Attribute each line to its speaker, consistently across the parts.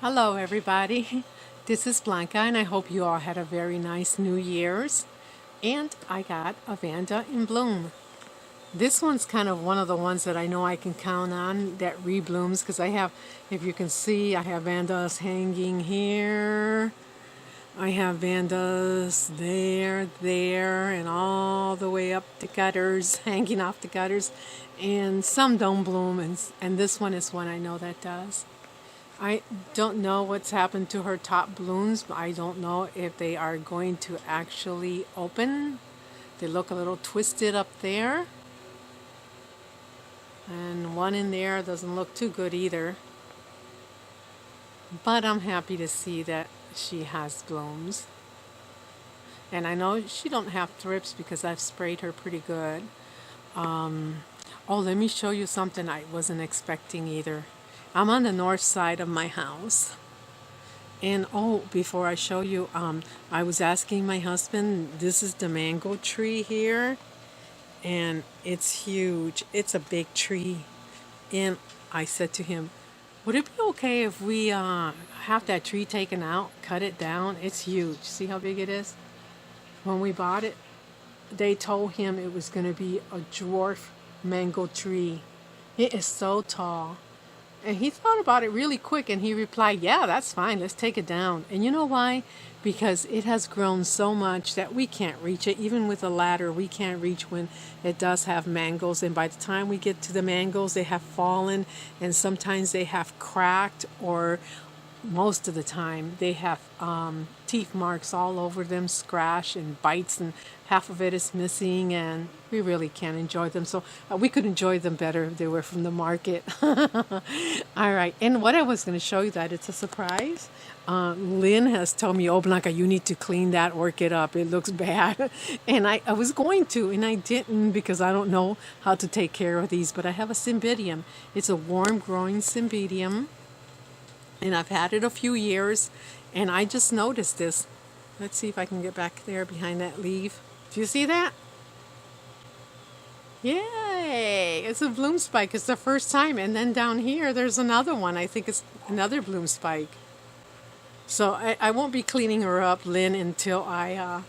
Speaker 1: Hello, everybody. This is Blanca, and I hope you all had a very nice New Year's. And I got a Vanda in bloom. This one's kind of one of the ones that I know I can count on that reblooms because I have, if you can see, I have Vandas hanging here. I have Vandas there, and all the way up the gutters, hanging off the gutters. And some don't bloom, and this one is one I know that does. I don't know what's happened to her top blooms. I don't know if they are going to actually open. They look a little twisted up there. And one in there doesn't look too good either. But I'm happy to see that she has blooms. And I know she don't have thrips because I've sprayed her pretty good. Oh, let me show you something I wasn't expecting either. I'm on the north side of my house. And oh, before I show you, I was asking my husband, this is the mango tree here, and it's huge. It's a big tree. And I said to him, would it be okay if we have that tree taken out, cut it down? It's huge. See how big it is? When we bought it, they told him it was going to be a dwarf mango tree. It is so tall. And he thought about it really quick and he replied, yeah, that's fine. Let's take it down. And you know why? Because it has grown so much that we can't reach it. Even with a ladder, we can't reach when it does have mangoes. And by the time we get to the mangoes, they have fallen and sometimes they have cracked, or most of the time they have teeth marks all over them, scratch and bites, and half of it is missing, and we really can't enjoy them. So we could enjoy them better if they were from the market. All right, and what I was going to show you, that it's a surprise. Lynn has told me, oh, Blanca, you need to clean that orchid up. It looks bad. And I was going to, and I didn't because I don't know how to take care of these. But I have a cymbidium. It's a warm-growing cymbidium. And I've had it a few years, and I just noticed this. Let's see if I can get back there behind that leaf. Do you see that? Yay! It's a bloom spike. It's the first time. And then down here, there's another one. I think it's another bloom spike. So I won't be cleaning her up, Lynn, until I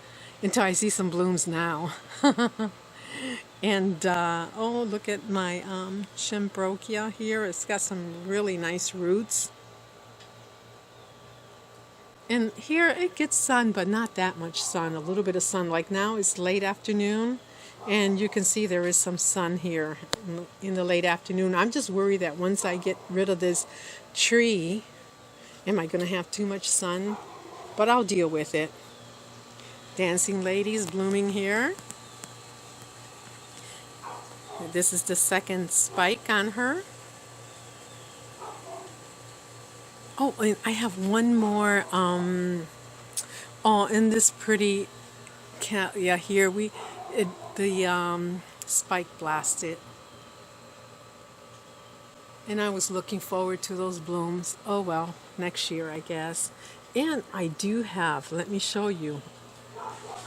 Speaker 1: see some blooms now. And oh, look at my Shimbrokia here. It's got some really nice roots. And here it gets sun, but not that much sun. A little bit of sun. Like now it's late afternoon, and you can see there is some sun here in the late afternoon. I'm just worried that once I get rid of this tree, am I going to have too much sun? But I'll deal with it. Dancing ladies blooming here. This is the second spike on her. Oh, and I have one more. Oh, and this pretty cat. Yeah, here the spike blasted, and I was looking forward to those blooms. Oh well, next year I guess. And I do have. Let me show you.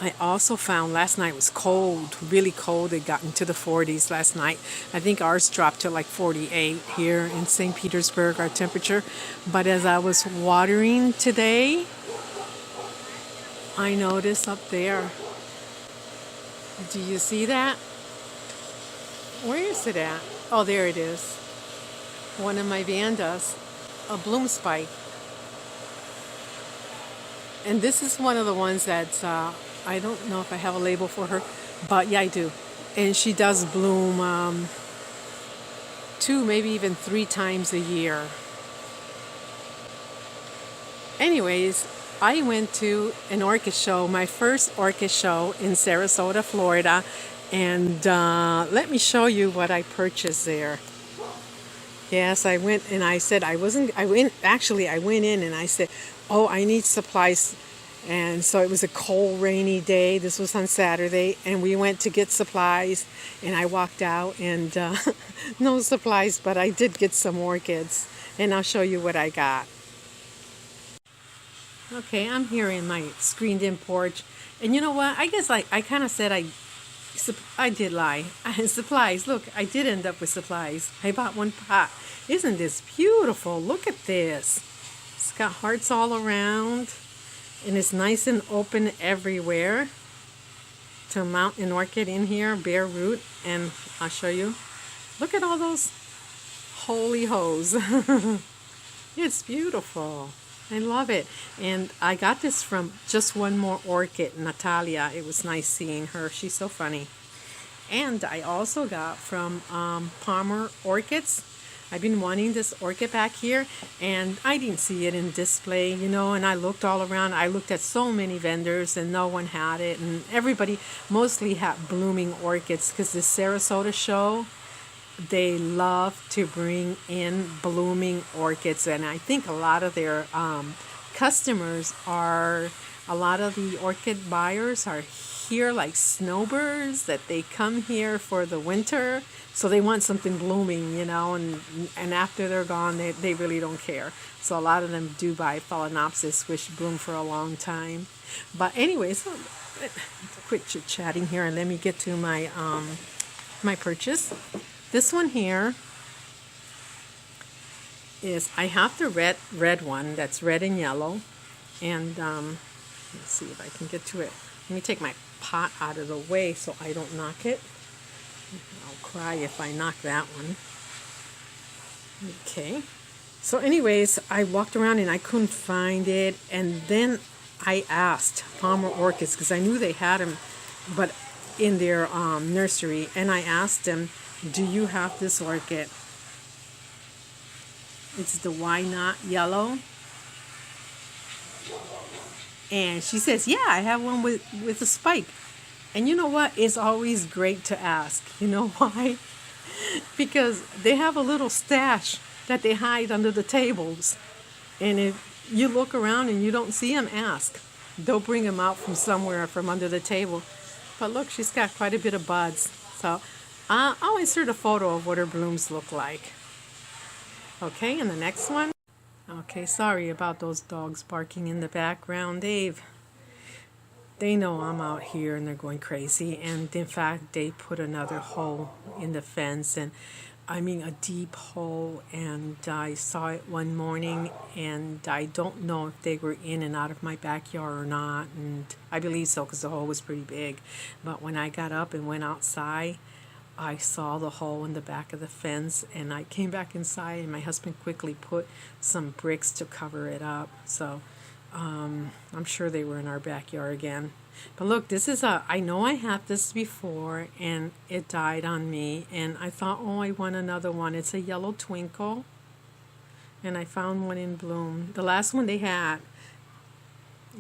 Speaker 1: I also found last night was cold, really cold. It got into the 40s last night. I think ours dropped to like 48 here in St. Petersburg, our temperature. But as I was watering today, I noticed up there. Do you see that? Where is it at? Oh, there it is. One of my vandas, a bloom spike. And this is one of the ones that's, I don't know if I have a label for her, but yeah, I do. And she does bloom 2, maybe even 3 times a year. Anyways, I went to an orchid show, my first orchid show in Sarasota, Florida. And let me show you what I purchased there. Yes, I went and I said I went in and I said, oh, I need supplies. And so it was a cold, rainy day. This was on Saturday, and we went to get supplies. And I walked out, and no supplies, but I did get some orchids. And I'll show you what I got. Okay, I'm here in my screened-in porch. And you know what? I guess I kind of said I did lie. Supplies. Look, I did end up with supplies. I bought one pot. Isn't this beautiful? Look at this. It's got hearts all around, and it's nice and open everywhere. To mount an orchid in here, bare root, and I'll show you. Look at all those holy hoes. It's beautiful. I love it. And I got this from Just One More Orchid, Natalia. It was nice seeing her. She's so funny. And I also got from Palmer Orchids. I've been wanting this orchid back here, and I didn't see it in display, you know, and I looked all around. I looked at so many vendors, and no one had it, and everybody mostly had blooming orchids, because the Sarasota show, they love to bring in blooming orchids, and I think a lot of their customers are, a lot of the orchid buyers are here like snowbirds, that they come here for the winter, so they want something blooming, you know, and after they're gone, they really don't care. So a lot of them do buy Phalaenopsis, which bloom for a long time. But anyways, so quit chit-chatting here and let me get to my my purchase. This one here is, I have the red one that's red and yellow, and let's see if I can get to it. Let me take my pot out of the way so I don't knock it. I'll cry if I knock that one. Okay. So anyways, I walked around and I couldn't find it, and then I asked Palmer Orchids, because I knew they had them, but in their nursery, and I asked them, do you have this orchid? It's the Why Not Yellow. And she says, yeah, I have one with a spike. And you know what? It's always great to ask. You know why? Because they have a little stash that they hide under the tables. And if you look around and you don't see them, ask. They'll bring them out from somewhere from under the table. But look, she's got quite a bit of buds. So I'll insert a photo of what her blooms look like. Okay, and the next one. Okay, sorry about those dogs barking in the background, Dave. They know I'm out here and they're going crazy, and in fact they put another hole in the fence, and I mean a deep hole, and I saw it one morning, and I don't know if they were in and out of my backyard or not, and I believe so because the hole was pretty big. But when I got up and went outside, I saw the hole in the back of the fence, and I came back inside, and my husband quickly put some bricks to cover it up. So I'm sure they were in our backyard again. But look, this is I know I had this before, and it died on me, and I thought, oh, I want another one. It's a yellow twinkle, and I found one in bloom. The last one they had,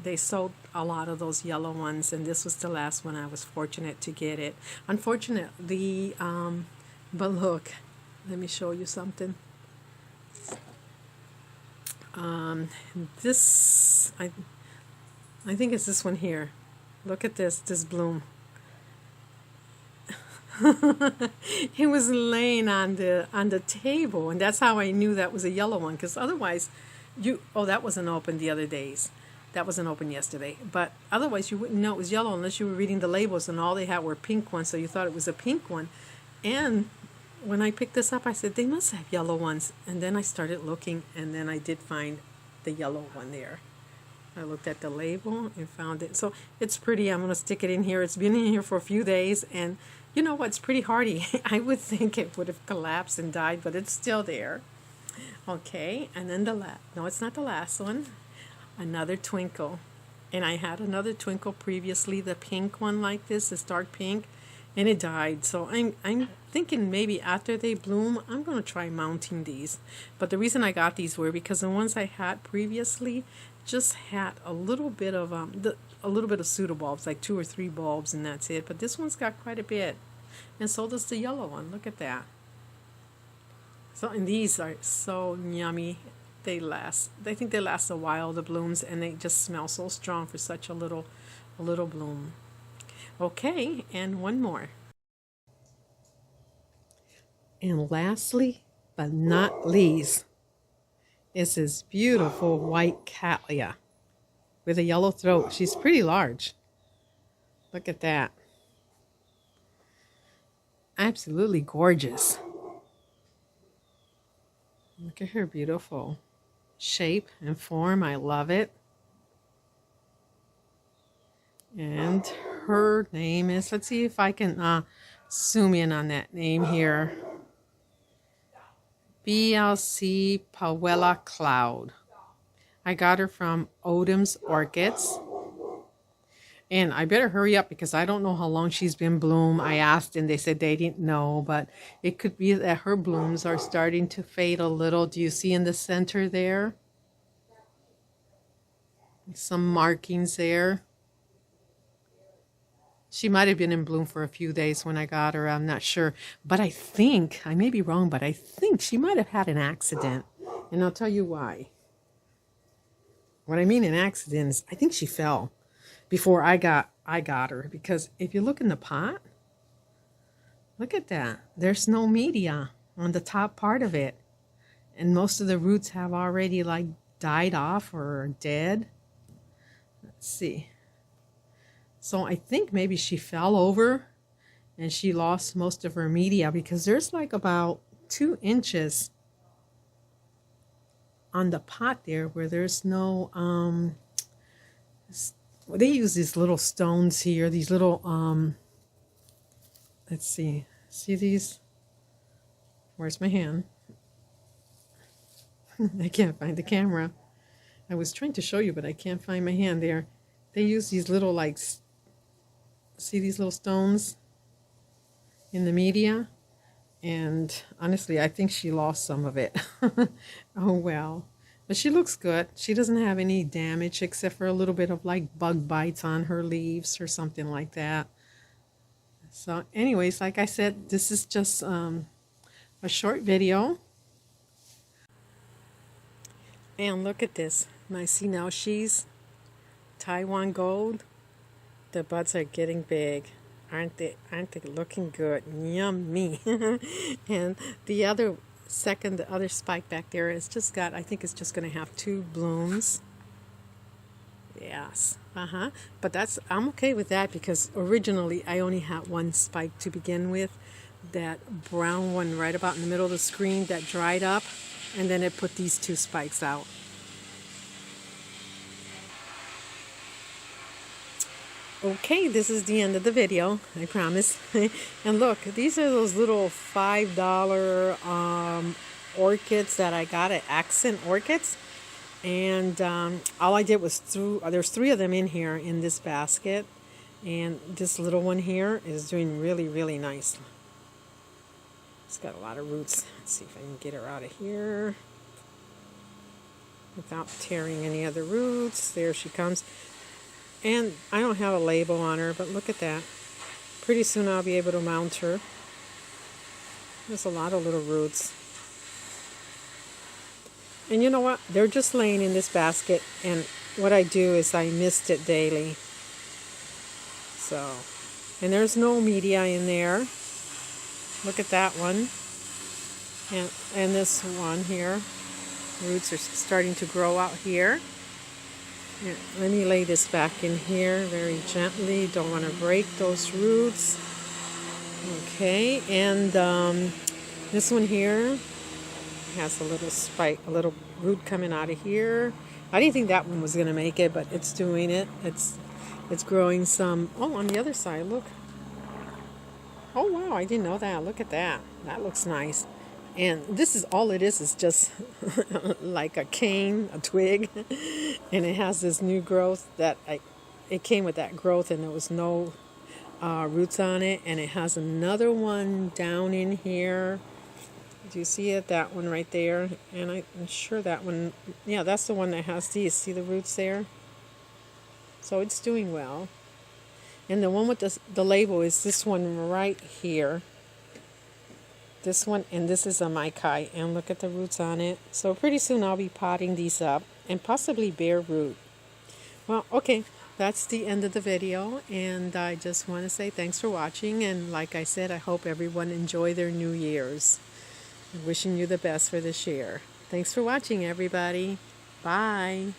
Speaker 1: they sold a lot of those yellow ones, and this was the last one. I was fortunate to get it. Unfortunately, but look, let me show you something. This, I think it's this one here. Look at this bloom. It was laying on the table, and that's how I knew that was a yellow one, because otherwise that wasn't open the other days. That wasn't open yesterday. But otherwise you wouldn't know it was yellow unless you were reading the labels, and all they had were pink ones, so you thought it was a pink one. And when I picked this up, I said, they must have yellow ones. And then I started looking, and then I did find the yellow one there. I looked at the label and found it. So it's pretty. I'm going to stick it in here. It's been in here for a few days, and you know what? It's pretty hardy. I would think it would have collapsed and died, but it's still there. Okay, and then no, it's not the last one. Another twinkle. And I had another twinkle previously, the pink one like this, this dark pink, and it died. So I'm thinking maybe after they bloom, I'm going to try mounting these. But the reason I got these were because the ones I had previously just had a little bit of pseudobulbs, like 2 or 3 bulbs, and that's it. But this one's got quite a bit, and so does the yellow one. Look at that. So, and these are so yummy. They last. I think they last a while, the blooms, and they just smell so strong for such a little bloom. Okay, and one more. And lastly, but not least, is this beautiful white cattleya with a yellow throat. She's pretty large. Look at that. Absolutely gorgeous. Look at her, beautiful. shape and form. I love it. And her name is, let's see if I can zoom in on that name here. BLC Pawella Cloud. I got her from Odom's Orchids. And I better hurry up because I don't know how long she's been bloom. I asked and they said they didn't know, but it could be that her blooms are starting to fade a little. Do you see in the center there? Some markings there. She might have been in bloom for a few days when I got her. I'm not sure. But I think, I may be wrong, but I think she might have had an accident. And I'll tell you why. What I mean an accident is I think she fell before I got her. Because if you look in the pot, look at that. There's no media on the top part of it. And most of the roots have already like died off or are dead. Let's see. So I think maybe she fell over and she lost most of her media because there's like about 2 inches on the pot there where there's no, they use these little stones here, these little, let's see these? Where's my hand? I can't find the camera. I was trying to show you, but I can't find my hand there. They use these little like, see these little stones in the media? And honestly, I think she lost some of it. Oh well. But she looks good. She doesn't have any damage except for a little bit of like bug bites on her leaves or something like that. So anyways, like I said, this is just a short video. And look at this. I see now she's Taiwan Gold. The buds are getting big. Aren't they looking good? Yummy. And the other spike back there is just got, I think it's just going to have 2 blooms. Yes. But I'm okay with that because originally I only had 1 spike to begin with. That brown one right about in the middle of the screen that dried up, and then it put these 2 spikes out. Okay, this is the end of the video, I promise. And look, these are those little $5 orchids that I got at Accent Orchids. And all I did was there's 3 of them in here in this basket. And this little one here is doing really, really nice. It's got a lot of roots. Let's see if I can get her out of here without tearing any of the roots. There she comes. And I don't have a label on her, but look at that. Pretty soon I'll be able to mount her. There's a lot of little roots. And you know what? They're just laying in this basket, and what I do is I mist it daily. So, and there's no media in there. Look at that one. And this one here. Roots are starting to grow out here. Yeah, let me lay this back in here very gently. Don't want to break those roots. Okay, and this one here has a little spike, a little root coming out of here. I didn't think that one was going to make it, but it's doing it. It's growing some. Oh, on the other side, look. Oh wow, I didn't know that. Look at that. That looks nice. And this is all it is just like a cane, a twig, and it has this new growth that it came with that growth, and there was no roots on it. And it has another one down in here. Do you see it? That one right there. And I'm sure that one, yeah, that's the one that has these. See the roots there? So it's doing well. And the one with the label is this one right here. This one, and this is a Maikai, and look at the roots on it. So pretty soon I'll be potting these up and possibly bare root. Well, okay, that's the end of the video, and I just want to say thanks for watching, and like I said, I hope everyone enjoy their New Year's. Wishing you the best for this year. Thanks for watching, everybody. Bye.